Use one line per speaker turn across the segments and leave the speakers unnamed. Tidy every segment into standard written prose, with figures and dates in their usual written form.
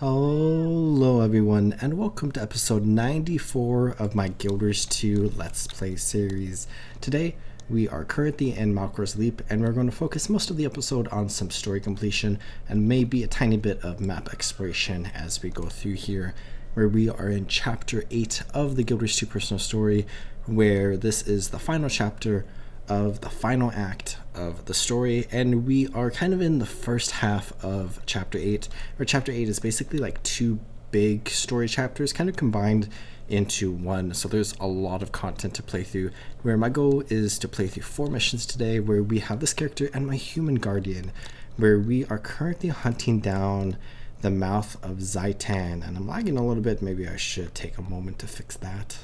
Hello everyone and welcome to episode 94 of my Guild Wars 2 Let's Play series. Today we are currently in Malchor's Leap and we're going to focus most of the episode on some story completion and maybe a tiny bit of map exploration as we go through here, where we are in chapter 8 of the Guild Wars 2 personal story, where this is the final chapter of the final act of the story, and we are kind of in the first half of chapter 8, where chapter 8 is basically like two big story chapters kind of combined into one. So there's a lot of content to play through, where my goal is to play through 4 missions today, where we have this character and my human guardian, where we are currently hunting down the Mouth of Zhaitan. And I'm lagging a little bit, maybe I should take a moment to fix that.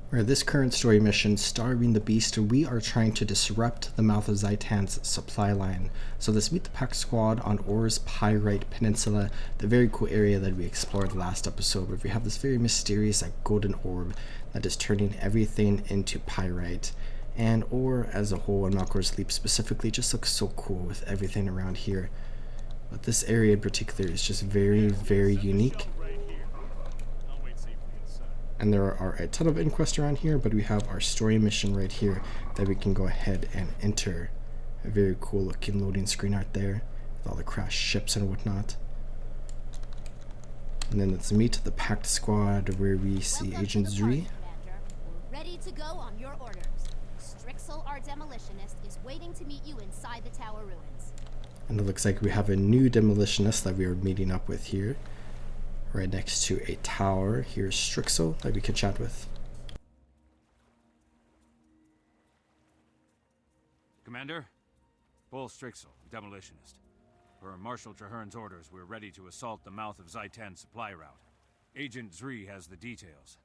Where this current story mission, Starving the Beast, we are trying to disrupt the Mouth of Zhaitan's supply line. So let's meet the pack squad on Or's Pyrite Peninsula, the very cool area that we explored last episode, where we have this very mysterious golden orb that is turning everything into pyrite. And Or as a whole, and Malchor's Leap specifically, just looks so cool with everything around here. But this area in particular is just very, very unique. And there are a ton of inquests around here, but we have our story mission right here that we can go ahead and enter. A very cool looking loading screen art there with all the crashed ships and whatnot. And then let's meet the packed squad, where we see Agent Zri.
We're ready to go on your orders. Strixel, our demolitionist, is waiting to meet you inside the tower ruins.
And it looks like we have a new demolitionist that we are meeting up with here, right next to a tower. Here's Strixel that we can chat with.
Commander, Bull Strixel, demolitionist. Per Marshal Traherne's orders, we're ready to assault the Mouth of Zhaitan supply route. Agent Zri has the details.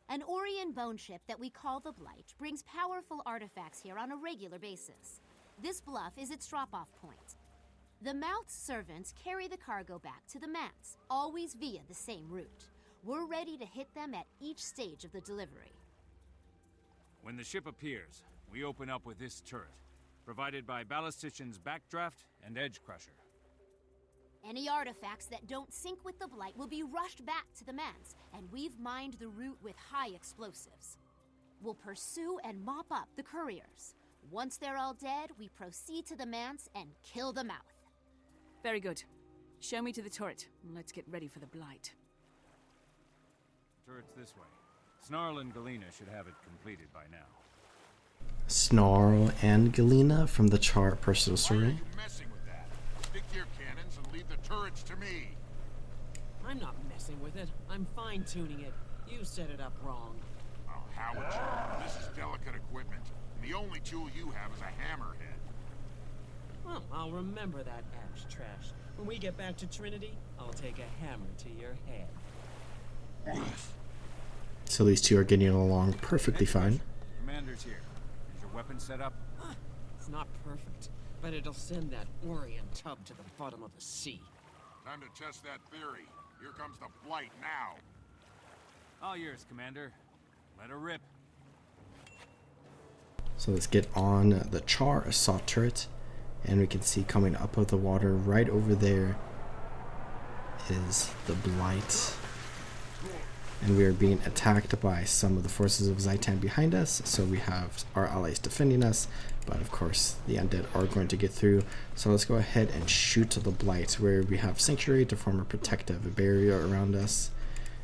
An Orion bone ship that we call the Blight brings powerful artifacts here on a regular basis. This bluff is its drop-off point. The Mouth's servants carry the cargo back to the Manse, always via the same route. We're ready to hit them at each stage of the delivery.
When the ship appears, we open up with this turret, provided by Ballistician's Backdraft and Edge Crusher.
Any artifacts that don't sync with the Blight will be rushed back to the Manse, and we've mined the route with high explosives. We'll pursue and mop up the couriers. Once they're all dead, we proceed to the Manse and kill the Mouth.
Very good. Show me to the turret, and let's get ready for the Blight.
Turret's this way. Snarl and Galena should have it completed by now.
Snarl and Galena from the Char personal story.
Why are you messing with that? Stick to your cannons and leave the turrets to me.
I'm not messing with it. I'm fine-tuning it. You set it up wrong.
Oh, how would you? This is delicate equipment. The only tool you have is a hammerhead.
Well, I'll remember that ash trash. When we get back to Trinity, I'll take a hammer to your head.
So these two are getting along perfectly fine.
Commander's here. Is your weapon set up?
It's not perfect, but it'll send that Orion tub to the bottom of the sea.
Time to test that theory. Here comes the Blight now.
All yours, Commander. Let her rip.
So let's get on the Char assault turret, and we can see coming up out of the water right over there is the Blight. And we are being attacked by some of the forces of Zhaitan behind us, so we have our allies defending us, but of course the undead are going to get through. So let's go ahead and shoot the Blight, where we have Sanctuary to form a protective barrier around us.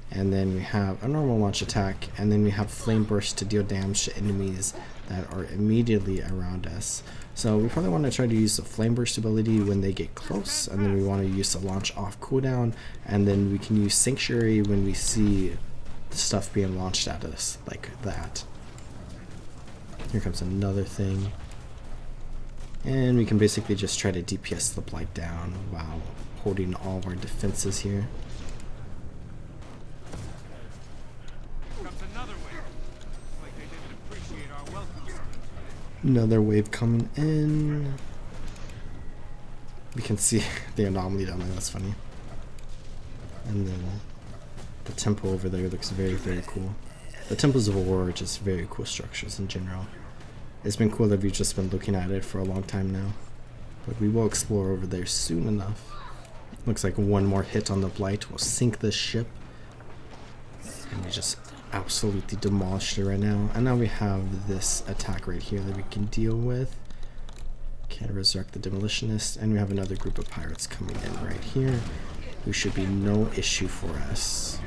And then we have a normal launch attack, and then we have Flame Burst to deal damage to enemies that are immediately around us. So we probably want to try to use the Flame Burst ability when they get close, and then we want to use the launch off cooldown, and then we can use Sanctuary when we see the stuff being launched at us, like that. Here comes another thing. And we can basically just try to DPS the Blight down while holding all of our defenses here. Another wave coming in. We can see the anomaly down there, that's funny. And then the temple over there looks very, very cool. The temples of war are just very cool structures in general. It's been cool that we've just been looking at it for a long time now. But we will explore over there soon enough. Looks like one more hit on the Blight will sink this ship. And we just absolutely demolished it right now. And now we have this attack right here that we can deal with. Can resurrect the Demolitionist. And we have another group of pirates coming in right here, who should be no issue for us.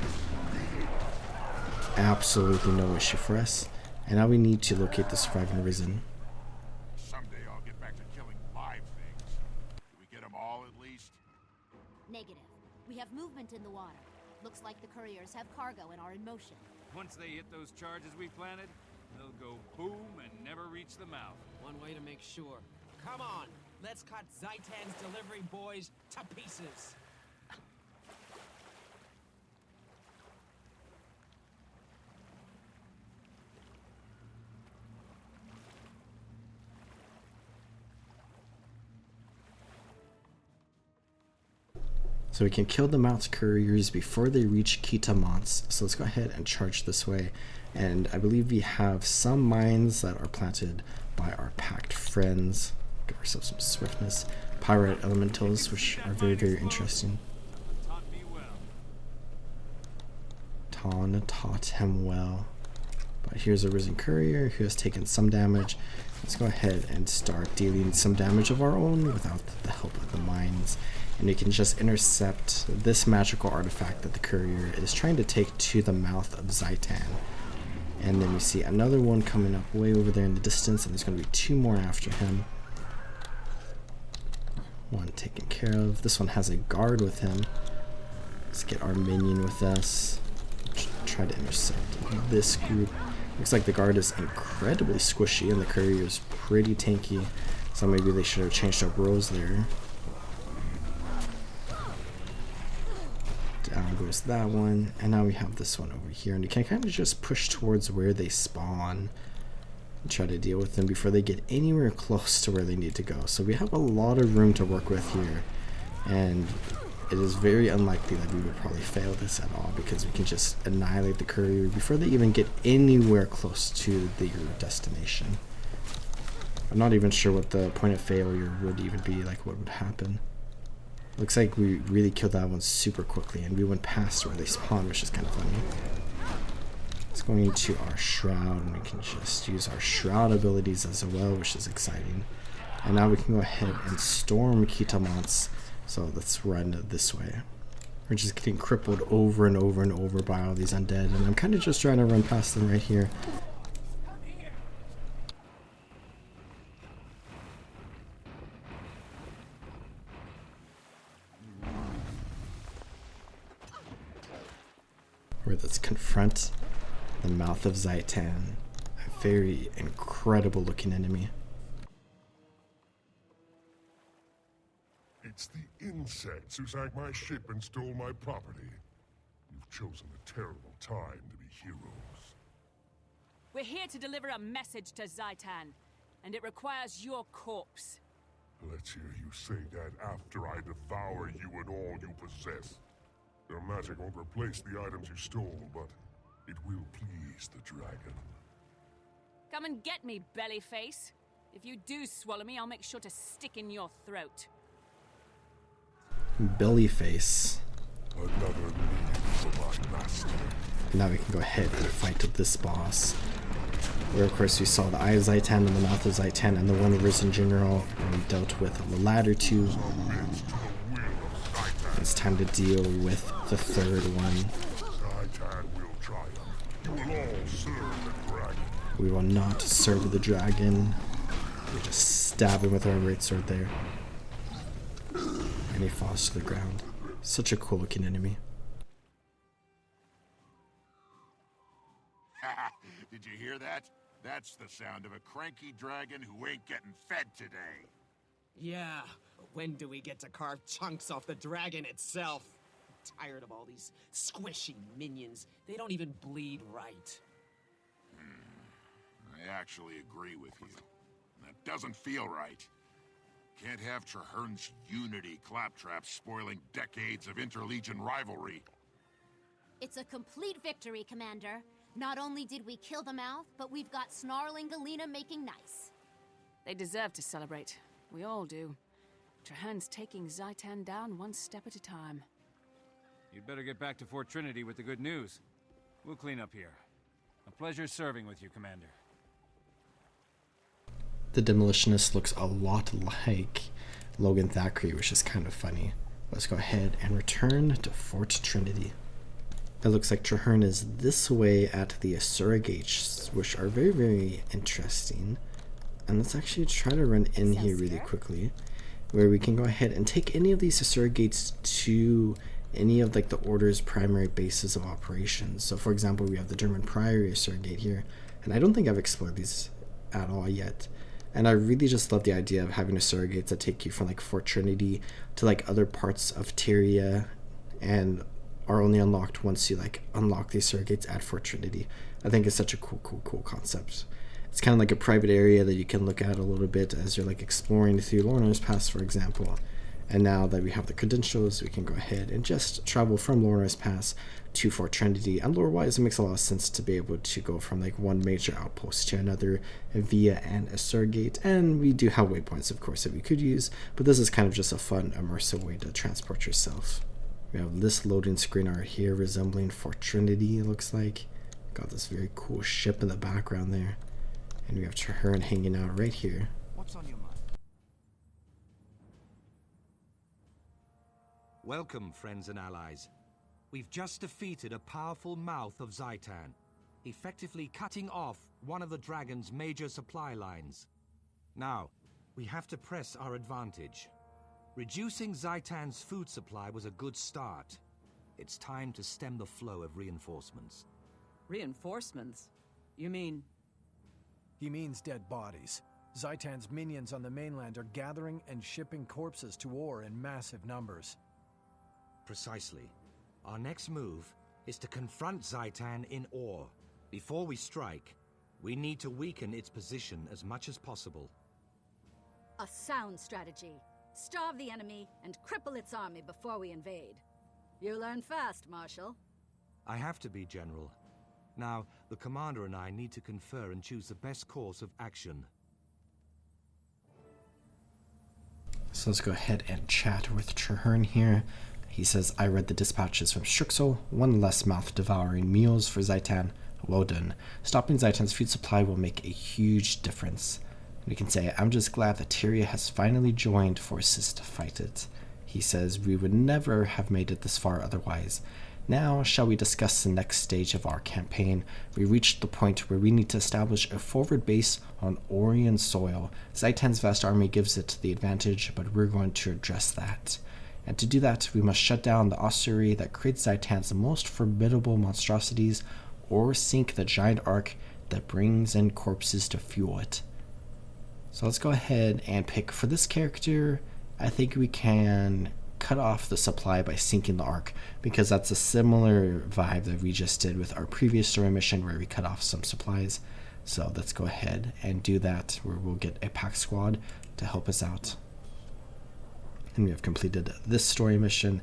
Absolutely no issue for us. And now we need to locate the surviving Risen.
Someday I'll get back to killing live things. Did we get them all at least?
Negative. We have movement in the water. Looks like the couriers have cargo and are in motion.
Once they hit those charges we planted, they'll go boom and never reach the mouth.
One way to make sure. Come on, let's cut Zhaitan's delivery boys to pieces.
So we can kill the Mouth's couriers before they reach Kitamons. So let's go ahead and charge this way. And I believe we have some mines that are planted by our packed friends. Give ourselves some swiftness. Pirate elementals, which are very, very interesting.
Taught me well.
Ton taught him well. But here's a Risen courier who has taken some damage. Let's go ahead and start dealing some damage of our own without the help of the mines. And we can just intercept this magical artifact that the courier is trying to take to the Mouth of Zhaitan. And then we see another one coming up way over there in the distance, and there's going to be two more after him. One taken care of. This one has a guard with him. Let's get our minion with us. Try to intercept this group. Looks like the guard is incredibly squishy and the courier is pretty tanky. So maybe they should have changed up roles there. Down goes that one, and now we have this one over here, and we can kind of just push towards where they spawn and try to deal with them before they get anywhere close to where they need to go. So we have a lot of room to work with here, and it is very unlikely that we would probably fail this at all, because we can just annihilate the courier before they even get anywhere close to their destination. I'm not even sure what the point of failure would even be, like what would happen. Looks like we really killed that one super quickly, and we went past where they spawned, which is kind of funny. Let's go into our Shroud, and we can just use our Shroud abilities as well, which is exciting. And now we can go ahead and storm Kitamons. So let's run this way. We're just getting crippled over and over and over by all these undead, and I'm kind of just trying to run past them right here. Let's confront the Mouth of Zhaitan, a very incredible looking enemy.
It's the insects who sank my ship and stole my property. You've chosen a terrible time to be heroes.
We're here to deliver a message to Zhaitan, and it requires your corpse.
Let's hear you say that after I devour you and all you possess. Your magic won't replace the items you stole, but it will please the dragon.
Come and get me, bellyface. If you do swallow me, I'll make sure to stick in your throat.
Bellyface.
Another meal for my master.
Now we can go ahead and fight this boss. Where of course we saw the Eye of Zhaitan and the Mouth of Zhaitan and the one Risen General, and we dealt with the latter two. It's time to deal with the third one.
Zhaitan will triumph. You will all serve the dragon.
We will not serve the dragon. We just stab him with our greatsword there. And he falls to the ground. Such a cool looking enemy.
Did you hear that? That's the sound of a cranky dragon who ain't getting fed today.
Yeah, when do we get to carve chunks off the dragon itself? I'm tired of all these squishy minions. They don't even bleed right.
I actually agree with you. That doesn't feel right. Can't have Trahern's unity claptrap spoiling decades of interlegion rivalry.
It's a complete victory, Commander. Not only did we kill the Mouth, but we've got Snarling Galena making nice.
They deserve to celebrate. We all do. Trahern's taking Zhaitan down one step at a time.
You'd better get back to Fort Trinity with the good news. We'll clean up here. A pleasure serving with you, Commander.
The demolitionist looks a lot like Logan Thackeray, which is kind of funny. Let's go ahead and return to Fort Trinity. It looks like Trahern is this way at the Asura gates, which are very, very interesting. And let's actually try to run in here really quickly, where we can go ahead and take any of these Asura gates to any of like the Order's primary bases of operations. So for example, we have the German Priory Asura gate here, and I don't think I've explored these at all yet. And I really just love the idea of having Asura gates that take you from like Fort Trinity to like other parts of Tyria, and are only unlocked once you like unlock these Asura gates at Fort Trinity. I think it's such a cool concept. It's kind of like a private area that you can look at a little bit as you're like exploring through Lorna's Pass, for example. And now that we have the credentials, we can go ahead and just travel from Lorna's Pass to Fort Trinity. And lore-wise, it makes a lot of sense to be able to go from like one major outpost to another via an Asura gate. And we do have waypoints, of course, that we could use, but this is kind of just a fun, immersive way to transport yourself. We have this loading screen right here resembling Fort Trinity, it looks like. Got this very cool ship in the background there. And we have Trahern hanging out right here.
What's on your mind? Welcome, friends and allies. We've just defeated a powerful Mouth of Zhaitan, effectively cutting off one of the dragon's major supply lines. Now, we have to press our advantage. Reducing Zhaitan's food supply was a good start. It's time to stem the flow of reinforcements.
Reinforcements? You mean...
He means dead bodies. Zhaitan's minions on the mainland are gathering and shipping corpses to Ore in massive numbers.
Precisely. Our next move is to confront Zhaitan in Ore. Before we strike, we need to weaken its position as much as possible.
A sound strategy. Starve the enemy and cripple its army before we invade. You learn fast, Marshal.
I have to be, General. Now, the Commander and I need to confer and choose the best course of action.
So let's go ahead and chat with Trahern here. He says, I read the dispatches from Strixel. One less mouth-devouring meals for Zhaitan. Well done. Stopping Zhaitan's food supply will make a huge difference. We can say, I'm just glad that Tyria has finally joined forces to fight it. He says, we would never have made it this far otherwise. Now, shall we discuss the next stage of our campaign? We reached the point where we need to establish a forward base on Orion soil. Zhaitan's vast army gives it the advantage, but we're going to address that. And to do that, we must shut down the ossuary that creates Zhaitan's most formidable monstrosities, or sink the giant ark that brings in corpses to fuel it. So let's go ahead and pick, for this character, I think we can cut off the supply by sinking the ark, because that's a similar vibe that we just did with our previous story mission where we cut off some supplies. So let's go ahead and do that, where we'll get a pack squad to help us out. And we have completed this story mission,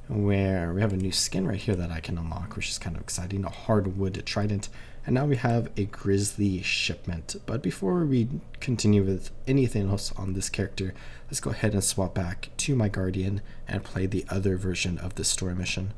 where we have a new skin right here that I can unlock, which is kind of exciting, a hardwood trident. And now we have a grizzly shipment. But before we continue with anything else on this character, let's go ahead and swap back to my Guardian and play the other version of this story mission.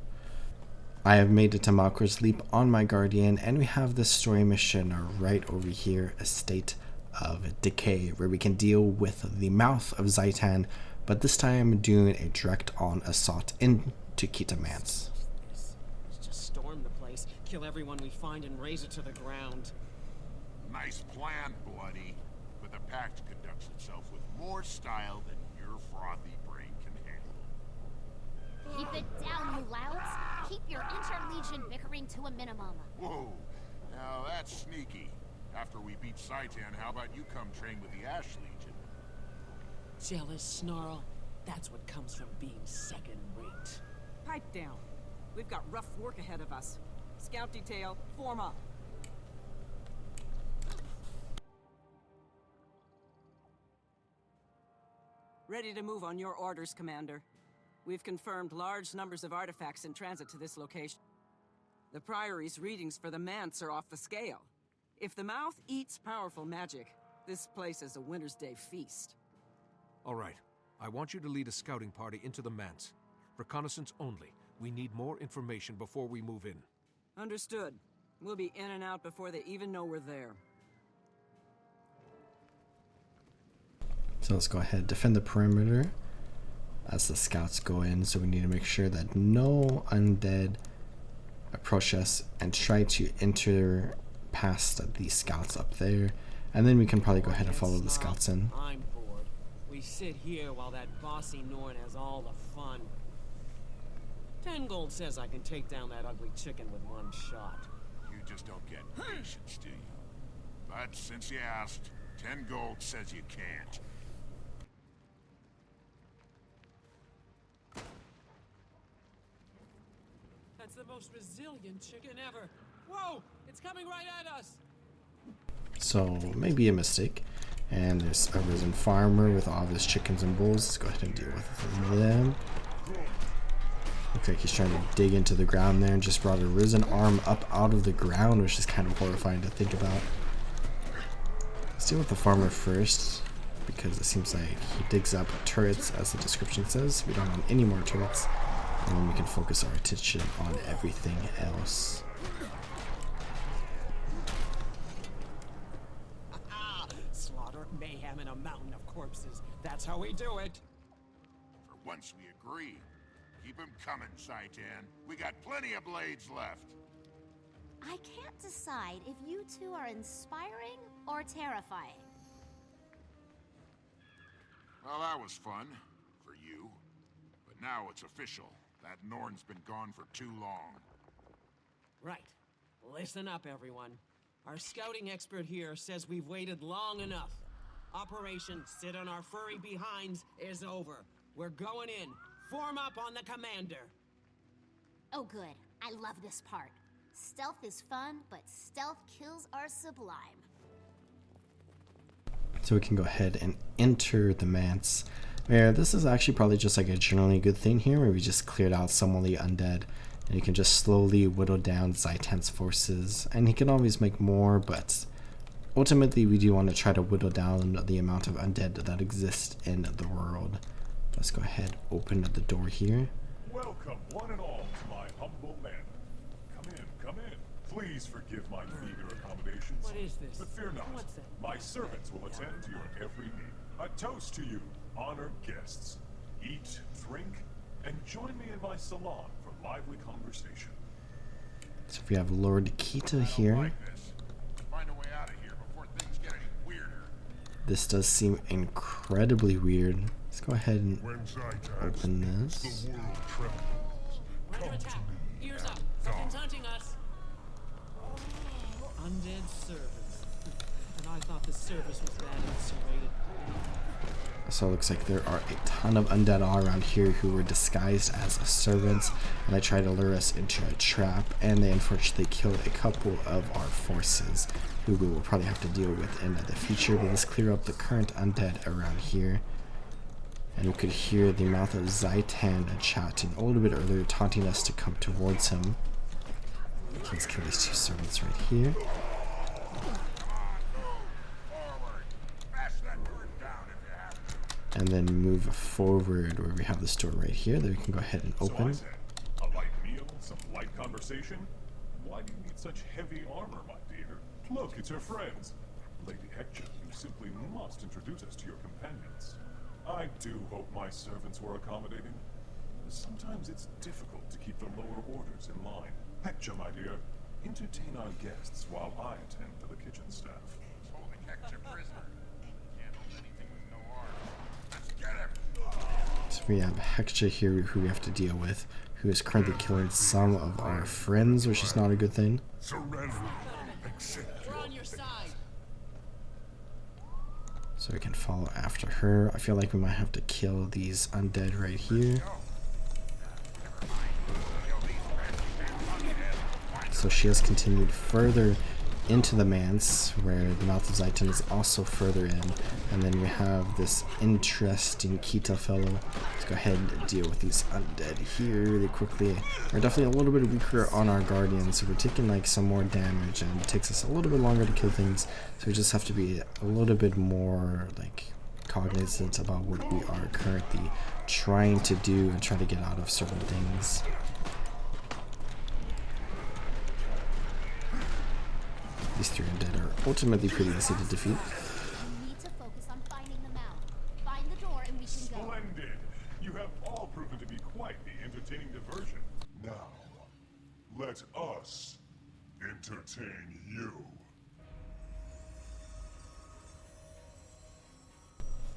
I have made it to Malchor's Leap on my Guardian, and we have this story mission right over here, a state of decay, where we can deal with the Mouth of Zhaitan, but this time doing a direct on assault into Kitamance.
Let's just storm the place, kill everyone we find, and raze it to the ground.
Nice plan, Bloody. But the Pact conducts itself with more style than your frothy brain can handle.
Keep it down, you louds. Keep your interlegion bickering to a minimum.
Whoa, now that's sneaky. After we beat Zhaitan, how about you come train with the Ash Legion?
Jealous, Snarl? That's what comes from being second-rate.
Pipe down. We've got rough work ahead of us. Scout detail, form up. Ready to move on your orders, Commander. We've confirmed large numbers of artifacts in transit to this location. The Priory's readings for the Manse are off the scale. If the Mouth eats powerful magic, this place is a Winter's Day feast.
All right.
I want you to lead a scouting party into the manse. Reconnaissance only. We need more information before we move in.
Understood. We'll be in and out before they even know we're there.
So let's go ahead, defend the perimeter as the scouts go in. So we need to make sure that no undead approach us and try to enter past the scouts up there. And then we can probably go ahead and follow the scouts in.
I'm bored. We sit here while that bossy Norn has all the fun. 10 gold says I can take down that ugly chicken with one shot.
You just don't get patience, do you? But since you asked, 10 gold says you can't.
That's the most resilient chicken ever. Whoa! It's coming right at us!
So maybe a mistake. And there's a risen farmer with all of his chickens and bulls. Let's go ahead and deal with them. Looks like he's trying to dig into the ground there and just brought a risen arm up out of the ground, which is kind of horrifying to think about. Let's deal with the farmer first, because it seems like he digs up turrets, as the description says. We don't want any more turrets. And then we can focus our attention on everything else.
Slaughter, mayhem, and a mountain of corpses. That's how we do it.
For once we agree. Keep them coming, Zhaitan. We got plenty of blades left.
I can't decide if you two are inspiring or terrifying.
Well, that was fun. For you. But now it's official. That Norn's been gone for too long.
Right. Listen up, everyone. Our scouting expert here says we've waited long enough. Operation Sit on Our Furry Behinds is over. We're going in. Form up on the commander.
Oh good, I love this part. Stealth is fun, but stealth kills are sublime.
So we can go ahead and enter the manse. Yeah, this is actually probably just like a generally good thing here, where we just cleared out some of the undead. And you can just slowly whittle down Zhaitan's forces. And he can always make more, but ultimately we do want to try to whittle down the amount of undead that exists in the world. Let's go ahead, open up the door here.
Welcome, one and all, to my humble manor. Come in. Please forgive my meager accommodations.
What is this?
But fear not.
What's that?
My servants will attend to your every need. A toast to you, honored guests. Eat, drink, and join me in my salon for lively conversation.
So we have Lord Kita here.
Like this. Find a way out of here before things get any weirder.
This does seem incredibly weird. Let's go ahead and open this.
The world trembles.
Under attack. Ears up. Something's hunting us. Undead servants. And I thought the service was that insulated.
So it looks like there are a ton of undead all around here who were disguised as servants, and they tried to lure us into a trap, and they unfortunately killed a couple of our forces, who we will probably have to deal with in the future. But let's clear up the current undead around here. And we could hear the Mouth of Zhaitan chatting a little bit earlier, taunting us to come towards him. Let's kill these two servants right here. And then move forward where we have this door right here that we can go ahead and open.
So I said, a light meal, some light conversation? Why do you need such heavy armor, my dear? Look, it's your friends. Lady Hector, you simply must introduce us to your companions. I do hope my servants were accommodating. Sometimes it's difficult to keep the lower orders in line. Hector, my dear, entertain our guests while I attend to the kitchen staff.
Holding Hector prisoner. Can't hold anything with no arms. Let's get him!
So we have Hector here who we have to deal with, who is currently killing some of our friends, which is not a good thing.
Surrender. Accept
We're on your side.
So we can follow after her. I feel like we might have to kill these undead right here. So she has continued further into the manse, where the Mouth of Zhaitan is also further in. And then we have this interesting Kita fellow. Let's go ahead and deal with these undead here really quickly. We're definitely a little bit weaker on our guardians, so we're taking like some more damage, and it takes us a little bit longer to kill things. So we just have to be a little bit more like cognizant about what we are currently trying to do and try to get out of certain things. These 3 undead are ultimately pretty easy to defeat.
We need to focus on finding the mouth. Find the door and we can go.
Splendid! You have all proven to be quite the entertaining diversion. Now, let us entertain you.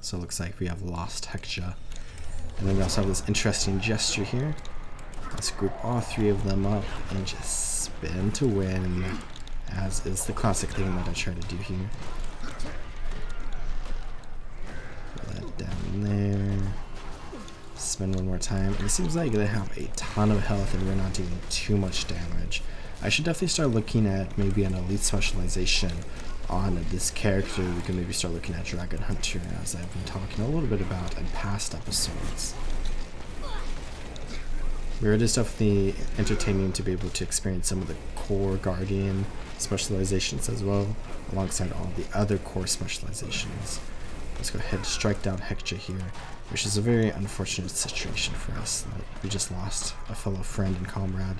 So it looks like we have lost Hekja. And then we also have this interesting gesture here. Let's group all 3 of them up and just spin to win, as is the classic thing that I try to do here. Put that down there. Spin one more time. And it seems like they have a ton of health and we're not doing too much damage. I should definitely start looking at maybe an elite specialization on this character. We can maybe start looking at Dragon Hunter, as I've been talking a little bit about in past episodes. Where it is definitely entertaining to be able to experience some of the core Guardian specializations as well, alongside all the other core specializations. Let's go ahead and strike down Hekja here, which is a very unfortunate situation for us. We just lost a fellow friend and comrade.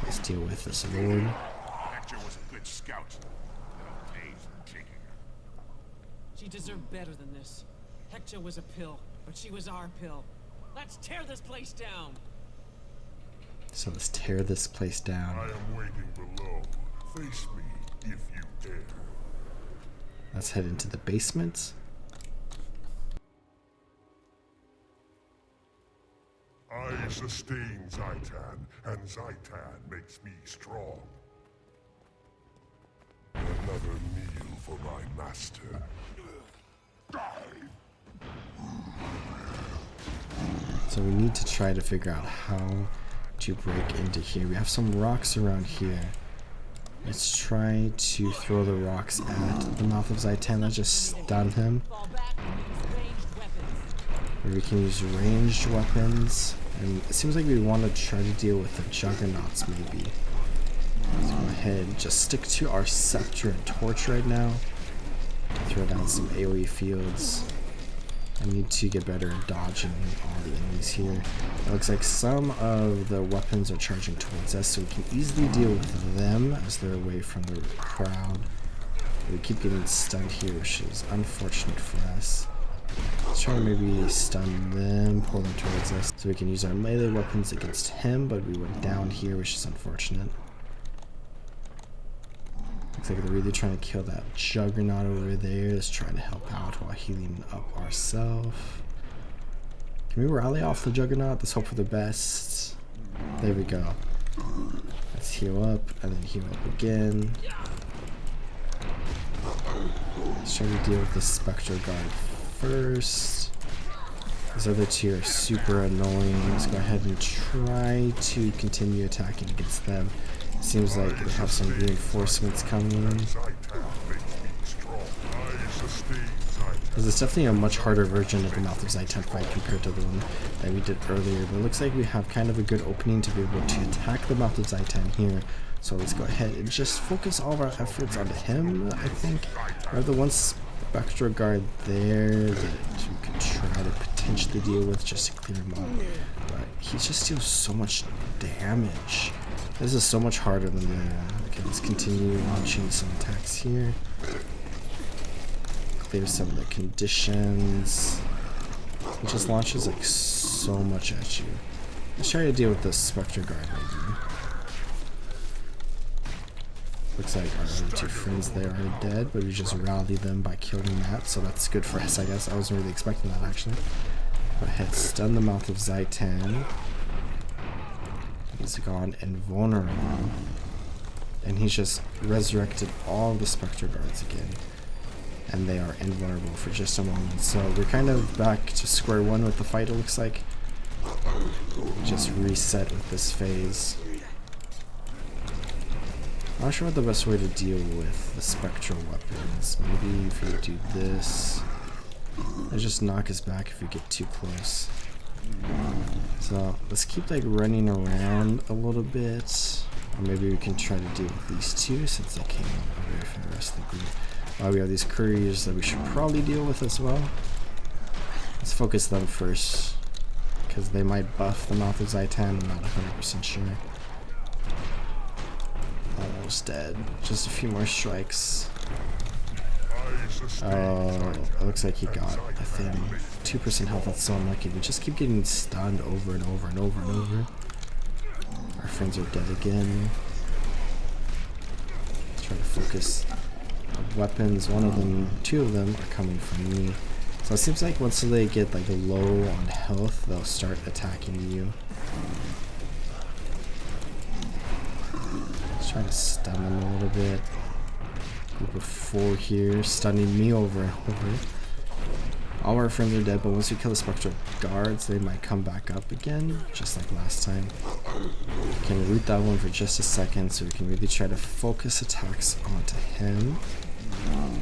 Let's deal with this Lord.
Hector was a good scout. That'll pay for taking her.
She deserved better than this. Hector was a pill, but she was our pill. Let's tear this place down!
So let's tear this place down.
I am waiting below. Face me if you dare.
Let's head into the basement.
I sustain Zhaitan, and Zhaitan makes me strong. Another meal for my master.
So we need to try to figure out how to break into here. We have some rocks around here. Let's try to throw the rocks at the Mouth of Zhaitan. Let's just stun him. Or we can use ranged weapons. And it seems like we want to try to deal with the juggernauts maybe. Let's go ahead and just stick to our scepter and torch right now. Throw down some AoE fields. I need to get better at dodging all the enemies here. It looks like some of the weapons are charging towards us, so we can easily deal with them as they're away from the crowd. We keep getting stunned here, which is unfortunate for us. Let's try to maybe stun them, pull them towards us, so we can use our melee weapons against him, but we went down here, which is unfortunate. Looks like they're really trying to kill that juggernaut over there. Let's try to help out while healing up ourselves. Can we rally off the juggernaut? Let's hope for the best. There we go. Let's heal up and then heal up again. Let's try to deal with the Spectral Guard first. These other 2 are super annoying. Let's go ahead and try to continue attacking against them. Seems like they have some reinforcements coming. This is definitely a much harder version of the Mouth of Zhaitan fight compared to the one that we did earlier, but it looks like we have kind of a good opening to be able to attack the Mouth of Zhaitan here. So let's go ahead and just focus all of our efforts onto him, I think. We have the one Spectral Guard there that we could try to potentially deal with just to clear him up, but he just deals so much damage. This is so much harder than the other one. Okay, let's continue launching some attacks here. Clear some of the conditions. It just launches like so much at you. Let's try to deal with the Spectral Guard maybe. Looks like our other 2 friends there are dead, but we just rallied them by killing that, so that's good for us, I guess. I wasn't really expecting that actually. Go ahead, stun the Mouth of Zhaitan. He's gone invulnerable. And he's just resurrected all the Spectral Guards again. And they are invulnerable for just a moment. So we're kind of back to square one with the fight, it looks like. Just reset with this phase. I'm not sure what the best way to deal with the spectral weapons. Maybe if we do this. They just knock us back if we get too close. So let's keep like running around a little bit. Or maybe we can try to deal with these 2 since they came away from the rest of the group. We have these couriers that we should probably deal with as well. Let's focus them first, because they might buff the Mouth of Zhaitan. I'm not 100% sure. Almost dead. Just a few more strikes. Oh, it looks like he got a thing. 2% health, that's so unlucky. We just keep getting stunned over and over and over and over. Our friends are dead again. Let's try to focus on weapons. Two of them are coming from me. So it seems like once they get like low on health, they'll start attacking you. Let's try to stun them a little bit. Group of 4 here, stunning me over and over. All our friends are dead, but once we kill the spectral guards, they might come back up again, just like last time. We can root that one for just a second, so we can really try to focus attacks onto him.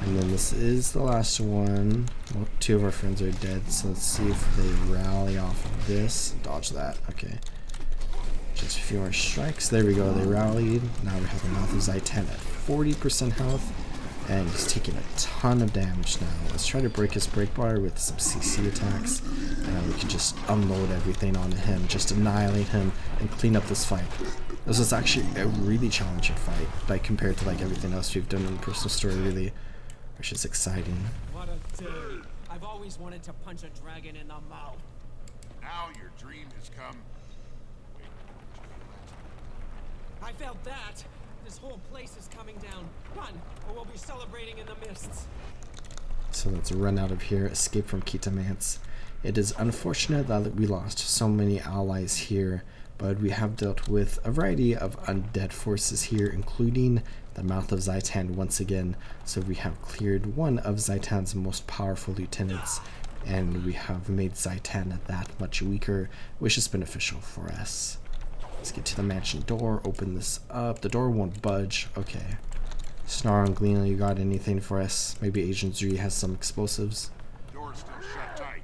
And then this is the last one. Well, 2 of our friends are dead, so let's see if they rally off of this. Dodge that, okay. Just a few more strikes. There we go, they rallied. Now we have the Mouth of Zhaitan at 40% health. And he's taking a ton of damage now. Let's try to break his break bar with some CC attacks. And we can just unload everything onto him. Just annihilate him and clean up this fight. This was actually a really challenging fight, like compared to like everything else we've done in the personal story, really, which is exciting.
What a day! I've always wanted to punch a dragon in the mouth.
Now your dream has come.
I felt that. This whole place is coming down. Run, or we'll be celebrating in the mists.
So let's run out of here, escape from Kitamance. It is unfortunate that we lost so many allies here, but we have dealt with a variety of undead forces here, including the Mouth of Zhaitan once again. So we have cleared one of Zhaitan's most powerful lieutenants, and we have made Zhaitan that much weaker, which is beneficial for us. Let's get to the mansion door, open this up. The door won't budge. Okay. Snarl and Gleena, you got anything for us? Maybe Agent Zri has some explosives.
Door's still shut tight.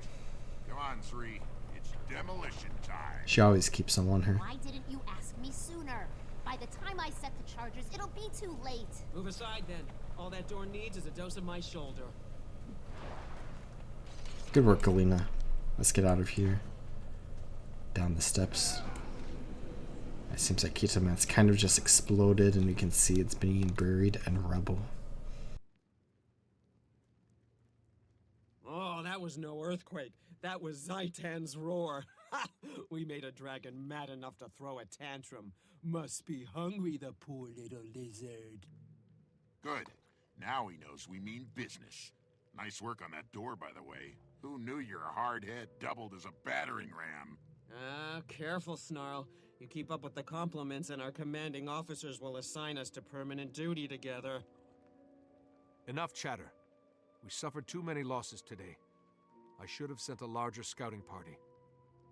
Come on, Zri. It's demolition time.
She always keeps them on her.
Why didn't you ask me sooner? By the time I set the charges, it'll be too late.
Move aside then. All that door needs is a dose of my shoulder.
Good work, Gleena. Let's get out of here. Down the steps. It seems like Kitamance kind of just exploded, and we can see it's being buried in rubble.
Oh, that was no earthquake. That was Zhaitan's roar. We made a dragon mad enough to throw a tantrum. Must be hungry, the poor little lizard.
Good. Now he knows we mean business. Nice work on that door, by the way. Who knew your hard head doubled as a battering ram?
Careful, Snarl. You keep up with the compliments and our commanding officers will assign us to permanent duty together.
Enough chatter. We suffered too many losses today. I should have sent a larger scouting party.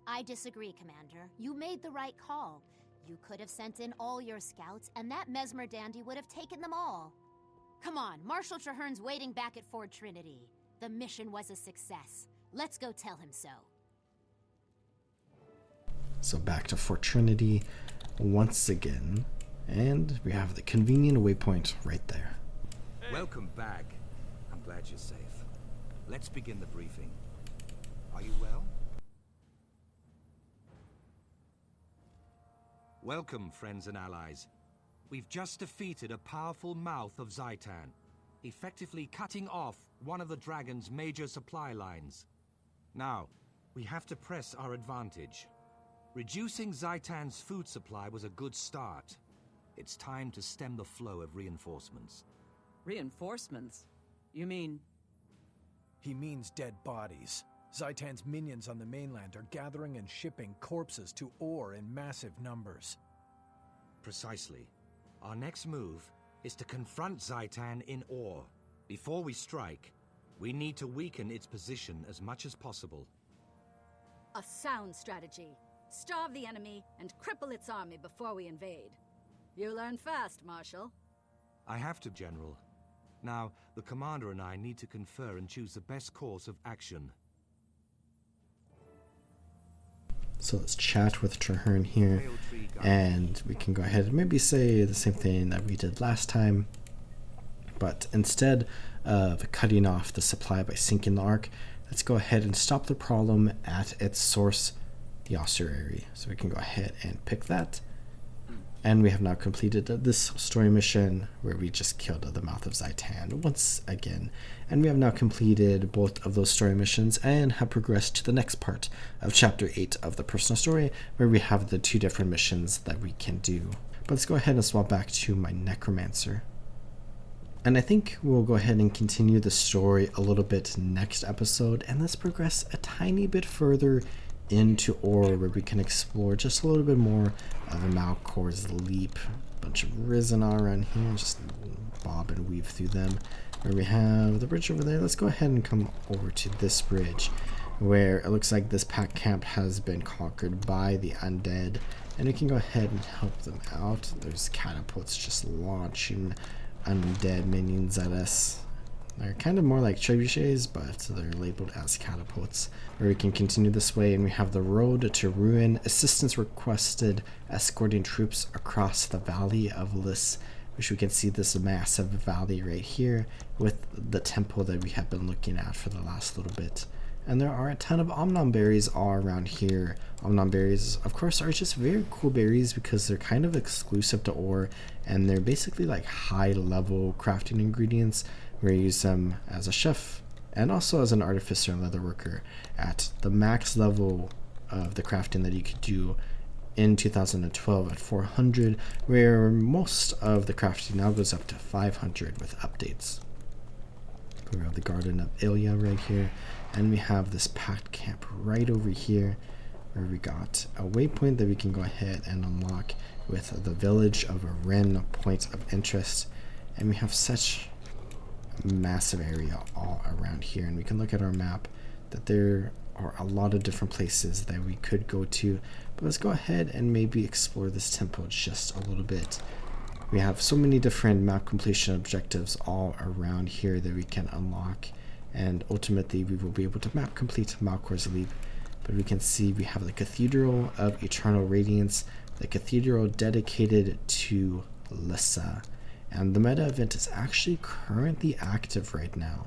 I disagree, Commander. You made the right call. You could have sent in all your scouts, and that Mesmer dandy would have taken them all. Come on, Marshal Traherne's waiting back at Fort Trinity. The mission was a success. Let's go tell him so.
So back to Fort Trinity once again, and we have the convenient waypoint right there.
Welcome back. I'm glad you're safe. Let's begin the briefing. Are you well? Welcome, friends and allies. We've just defeated a powerful Mouth of Zhaitan, effectively cutting off one of the dragon's major supply lines. Now, we have to press our advantage. Reducing Zhaitan's food supply was a good start. It's time to stem the flow of reinforcements.
Reinforcements? You mean...
He means dead bodies. Zhaitan's minions on the mainland are gathering and shipping corpses to ore in massive numbers.
Precisely. Our next move is to confront Zhaitan in ore. Before we strike, we need to weaken its position as much as possible.
A sound strategy. Starve the enemy and cripple its army before we invade. You learn fast, Marshal.
I have to, General. Now, the Commander and I need to confer and choose the best course of action.
So let's chat with Traherne here, and we can go ahead and maybe say the same thing that we did last time, but instead of cutting off the supply by sinking the Ark, let's go ahead and stop the problem at its source, the ossuary. So we can go ahead and pick that. And we have now completed this story mission where we just killed the Mouth of Zhaitan once again. And we have now completed both of those story missions and have progressed to the next part of Chapter 8 of the personal story, where we have the 2 different missions that we can do. But let's go ahead and swap back to my Necromancer. And I think we'll go ahead and continue the story a little bit next episode, and let's progress a tiny bit further into Ore, where we can explore just a little bit more of Malchor's Leap. A bunch of Rizana around here, just bob and weave through them. Where we have the bridge over there, let's go ahead and come over to this bridge, where it looks like this pack camp has been conquered by the undead, and we can go ahead and help them out. There's catapults just launching undead minions at us. They're kind of more like trebuchets, but they're labeled as catapults. Where we can continue this way, and we have the road to ruin. Assistance requested, escorting troops across the Valley of Lys, which we can see this massive valley right here with the temple that we have been looking at for the last little bit. And there are a ton of Omnom berries all around here. Omnom berries, of course, are just very cool berries because they're kind of exclusive to Ore, and they're basically like high-level crafting ingredients where you use them as a chef and also as an artificer and leatherworker at the max level of the crafting that you could do in 2012 at 400, where most of the crafting now goes up to 500 with updates. We have the Garden of Ilya right here, and we have this packed camp right over here, where we got a waypoint that we can go ahead and unlock with the village of a Ren point of interest. And we have such a massive area all around here, and we can look at our map that there are a lot of different places that we could go to, but let's go ahead and maybe explore this temple just a little bit. We have so many different map completion objectives all around here that we can unlock, and ultimately we will be able to map complete Malchor's Leap. But we can see we have the Cathedral of Eternal Radiance, the cathedral dedicated to Lyssa, and the meta event is actually currently active right now,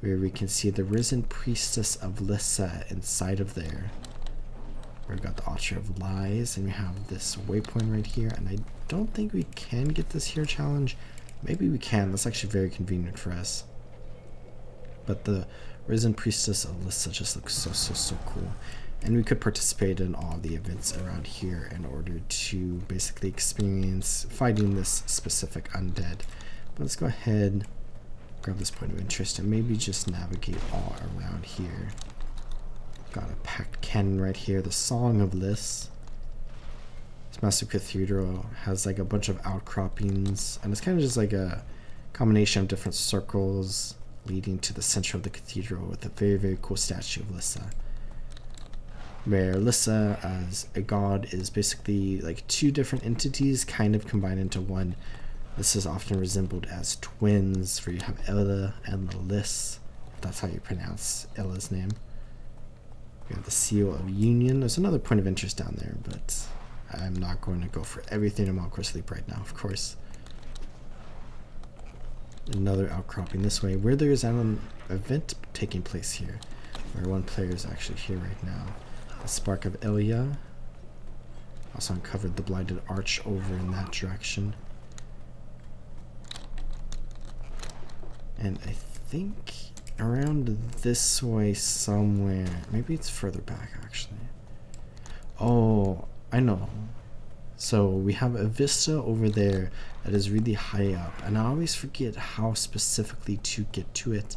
where we can see the Risen Priestess of Lyssa inside of there. We've got the Altar of Lies, and we have this waypoint right here, and I don't think we can get this here challenge. Maybe we can. That's actually very convenient for us. But the Risen Priestess of Lyssa just looks so cool. And we could participate in all the events around here in order to basically experience fighting this specific undead. But let's go ahead, grab this point of interest, and maybe just navigate all around here. Got a packed cannon right here, the Song of Lys. This massive cathedral has like a bunch of outcroppings, and it's kind of just like a combination of different circles leading to the center of the cathedral with a very cool statue of Lyssa. Where Lyssa as a god is basically like 2 different entities kind of combined into one. This is often resembled as twins, where you have Ella and Lys. That's how you pronounce Ella's name. We have the Seal of Union. There's another point of interest down there, but I'm not going to go for everything in Malchor's Leap right now, of course. Another outcropping this way, where there is an event taking place here, where one player is actually here right now. The Spark of Ilya. Also uncovered the Blinded Arch over in that direction. And I think around this way somewhere, maybe it's further back actually. Oh, I know. So we have a vista over there that is really high up, and I always forget how specifically to get to it.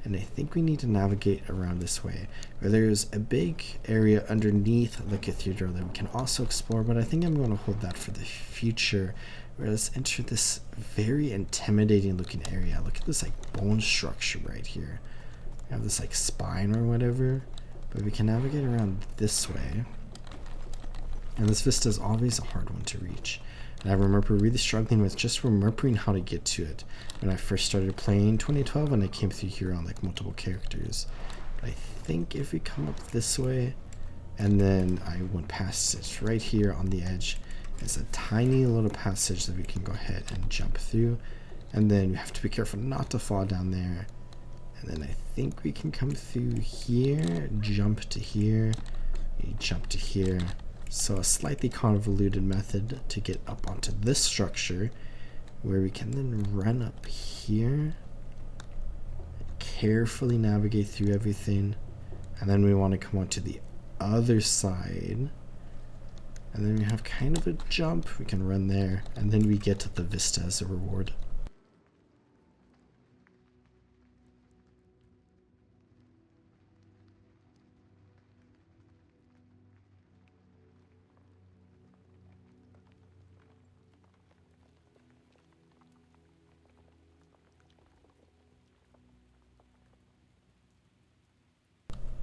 And I think we need to navigate around this way, where there's a big area underneath the cathedral that we can also explore, but I think I'm going to hold that for the future. Where let's enter this very intimidating looking area. Look at this like bone structure right here. We have this like spine or whatever, but we can navigate around this way. And this vista is always a hard one to reach. And I remember really struggling with just remembering how to get to it when I first started playing 2012, and I came through here on like multiple characters. But I think if we come up this way, and then I went past it right here on the edge, there's a tiny little passage that we can go ahead and jump through. And then we have to be careful not to fall down there. And then I think we can come through here, jump to here, jump to here. So a slightly convoluted method to get up onto this structure, where we can then run up here, carefully navigate through everything, and then we want to come onto the other side, and then we have kind of a jump. We can run there, and then we get to the vista as a reward.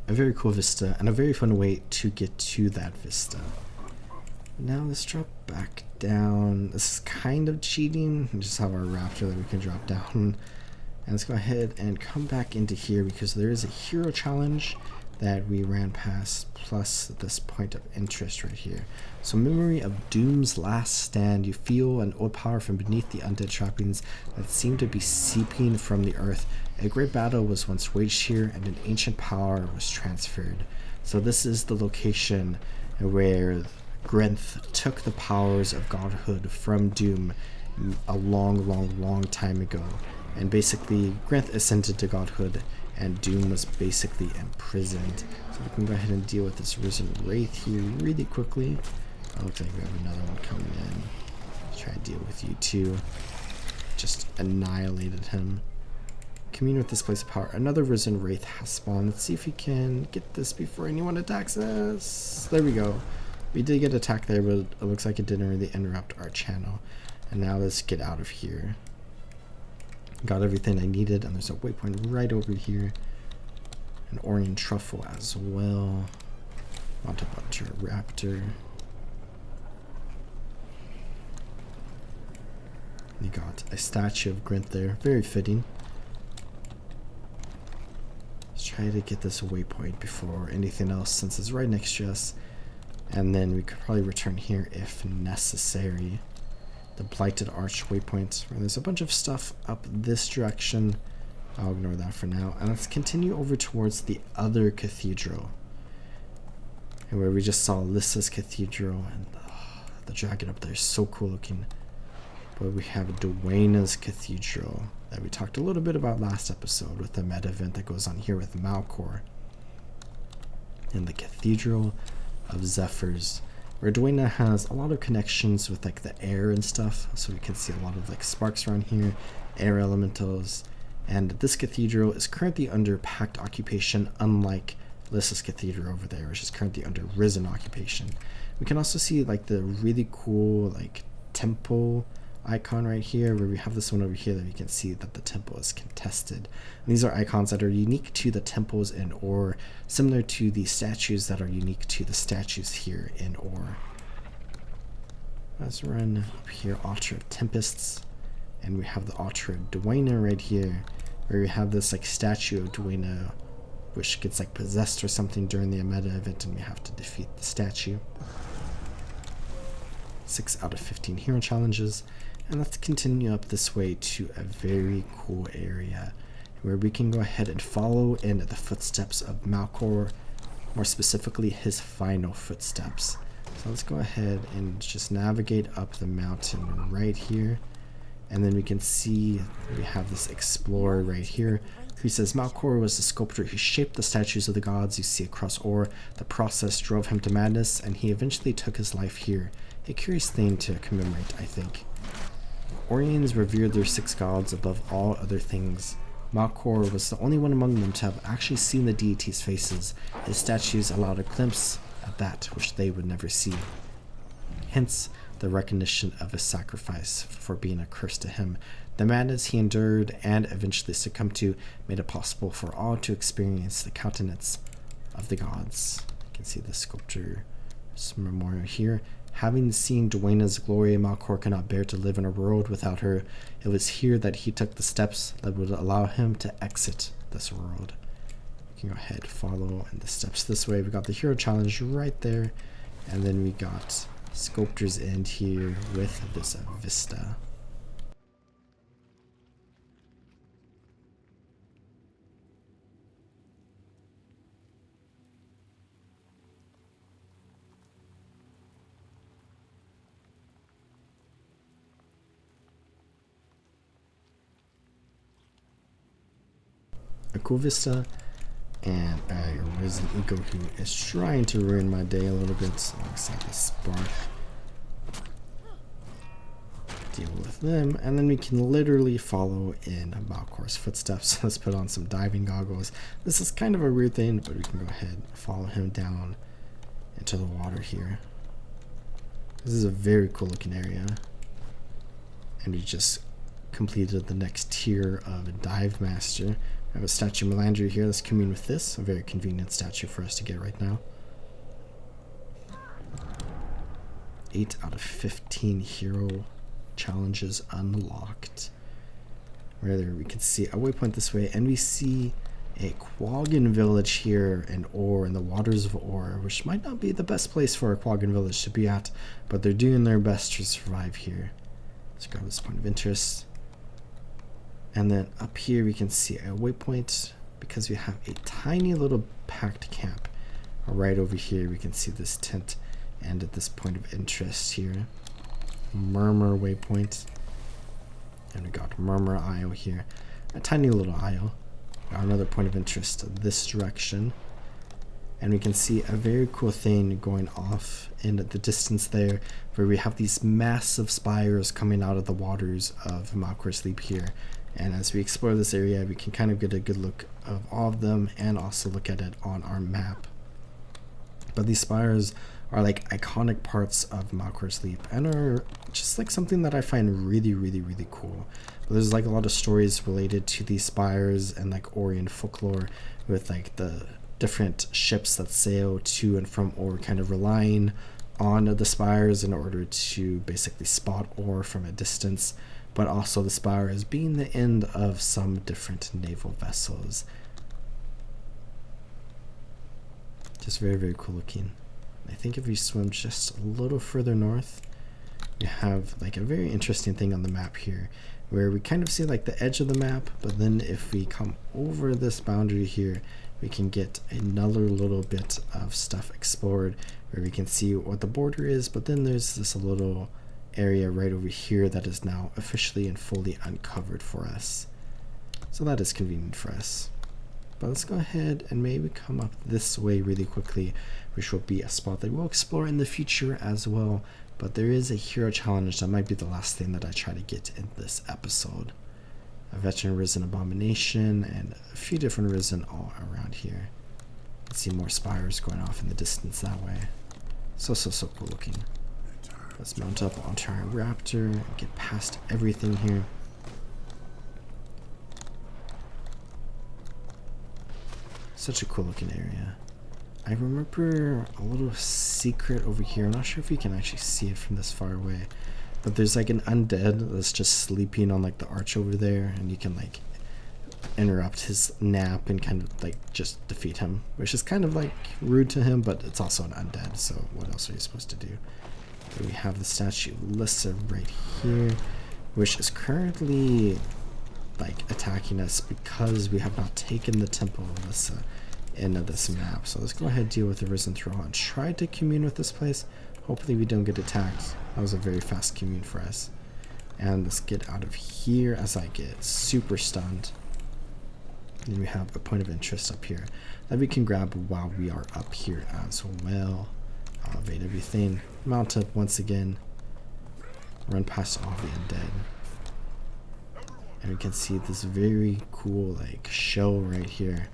A very cool vista, and a very fun way to get to that vista. Now let's drop back down. This is kind of cheating. We just have our raptor that we can drop down. And let's go ahead and come back into here, because there is a hero challenge that we ran past, plus this point of interest right here. So, memory of Doom's last stand. You feel an old power from beneath the undead trappings that seem to be seeping from the earth. A great battle was once waged here, and an ancient power was transferred. So this is the location where Grinth took the powers of godhood from Doom a long time ago. And basically, Grinth ascended to godhood, and Doom was basically imprisoned. So we can go ahead and deal with this Risen Wraith here really quickly. Oh, looks like we have another one coming in. Let's try to deal with you too. Just annihilated him. Commune with this place of power. Another Risen Wraith has spawned. Let's see if we can get this before anyone attacks us. There we go. We did get attacked there, but it looks like it didn't really interrupt our channel. And now let's get out of here. Got everything I needed, and there's a waypoint right over here. An Orion Truffle as well. Want a bunch of raptor. You got a statue of Grinth there. Very fitting. Let's try to get this waypoint before anything else, since it's right next to us. And then we could probably return here if necessary. The Blighted Arch waypoint, where there's a bunch of stuff up this direction. I'll ignore that for now. And let's continue over towards the other cathedral, and where we just saw Lyssa's cathedral, and the dragon up there is so cool looking. But we have Dwayna's cathedral that we talked a little bit about last episode, with the meta event that goes on here with Malchor. And the Cathedral of Zephyrs, where Dwayna has a lot of connections with like the air and stuff, so we can see a lot of like sparks around here, air elementals. And this cathedral is currently under pact occupation, unlike Lyssa's cathedral over there, which is currently under risen occupation. We can also see like the really cool like temple icon right here, where we have this one over here that we can see that the temple is contested. And these are icons that are unique to the temples in Or, similar to the statues that are unique to the statues here in Or. Let's run up here, Altar of Tempests, and we have the Altar of Dwayna right here, where we have this like statue of Dwayna which gets like possessed or something during the meta event, and we have to defeat the statue. 6 out of 15 hero challenges. And let's continue up this way to a very cool area where we can go ahead and follow in the footsteps of Malchor, more specifically his final footsteps. So let's go ahead and just navigate up the mountain right here, and then we can see we have this explorer right here who says Malchor was the sculptor who shaped the statues of the gods you see across Or. The process drove him to madness, and he eventually took his life here. A curious thing to commemorate, I think. Orions revered their 6 gods above all other things. Malchor was the only one among them to have actually seen the deities' faces. His statues allowed a glimpse at that which they would never see. Hence, the recognition of his sacrifice for being a curse to him. The madness he endured and eventually succumbed to made it possible for all to experience the countenance of the gods. You can see the sculpture, some memorial here. Having seen Dwayna's glory, Malchor could not bear to live in a world without her. It was here that he took the steps that would allow him to exit this world. You can go ahead, follow in the steps this way. We got the hero challenge right there, and then we got Sculptor's End here with this vista. a cool vista, and a Risen Eco who is trying to ruin my day a little bit. Alongside the spark. Deal with them, and then we can literally follow in Malchor's footsteps. Let's put on some diving goggles. This is kind of a weird thing, but we can go ahead and follow him down into the water here. This is a very cool looking area, and we just completed the next tier of Dive Master. I have a statue of Melandria here. Let's commune with this. A very convenient statue for us to get right now. 8 out of 15 hero challenges unlocked. Rather, we can see a waypoint this way, and we see a Quaggan village here in Or, in the waters of Or, which might not be the best place for a Quaggan village to be at, but they're doing their best to survive here. Let's grab this point of interest. And then up here we can see a waypoint, because we have a tiny little packed camp. Right over here we can see this tent, and at this point of interest here, Murmur waypoint. And we got Murmur Isle here, a tiny little isle. Got another point of interest this direction, and we can see a very cool thing going off in the distance there, where we have these massive spires coming out of the waters of Malchor's Leap here. And as we explore this area, we can kind of get a good look of all of them and also look at it on our map. But these spires are like iconic parts of Malchor's Leap and are just like something that I find really, really, really cool. But there's like a lot of stories related to these spires and like Orion folklore, with like the different ships that sail to and from Or kind of relying on the spires in order to basically spot Or from a distance, but also the spires being the end of some different naval vessels. Just very, very cool looking. I think if we swim just a little further north, we have like a very interesting thing on the map here, where we kind of see like the edge of the map, but then if we come over this boundary here, we can get another little bit of stuff explored, where we can see what the border is, but then there's this little area right over here that is now officially and fully uncovered for us. So that is convenient for us. But let's go ahead and maybe come up this way really quickly, which will be a spot that we'll explore in the future as well. But there is a hero challenge that might be the last thing that I try to get in this episode. A veteran risen abomination and a few different risen all around here. Let's see more spires going off in the distance that way. So cool looking. Let's mount up onto our raptor and get past everything here. Such a cool looking area. I remember a little secret over here. I'm not sure if you can actually see it from this far away, but there's like an undead that's just sleeping on like the arch over there, and you can like interrupt his nap and kind of like just defeat him, which is kind of like rude to him, but it's also an undead, so what else are you supposed to do? We have the statue of Lyssa right here, which is currently like attacking us because we have not taken the Temple of Lyssa into this map. So let's go ahead and deal with the Risen Thrall and try to commune with this place. Hopefully we don't get attacked. That was a very fast commune for us. And let's get out of here as I get super stunned. Then we have a point of interest up here that we can grab while we are up here as well. I'll evade everything. Mount up once again. Run past all the undead. And we can see this very cool like shell right here.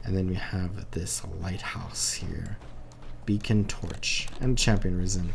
And then we have this lighthouse here. Beacon torch and champion risen.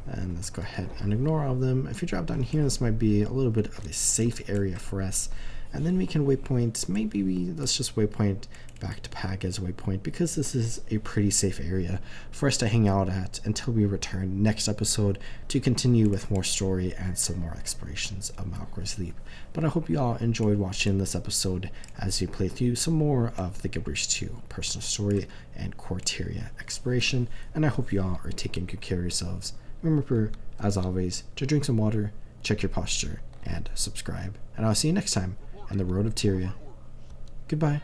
And let's go ahead and ignore all of them. If you drop down here, this might be a little bit of a safe area for us. And then we can waypoint, let's just waypoint back to Paga's waypoint, because this is a pretty safe area for us to hang out at until we return next episode to continue with more story and some more explorations of Malchor's Leap. But I hope you all enjoyed watching this episode as we play through some more of the Guild Wars 2 personal story and Quarteria exploration, and I hope you all are taking good care of yourselves. Remember, as always, to drink some water, check your posture, and subscribe. And I'll see you next time on the Road of Tyria. Goodbye.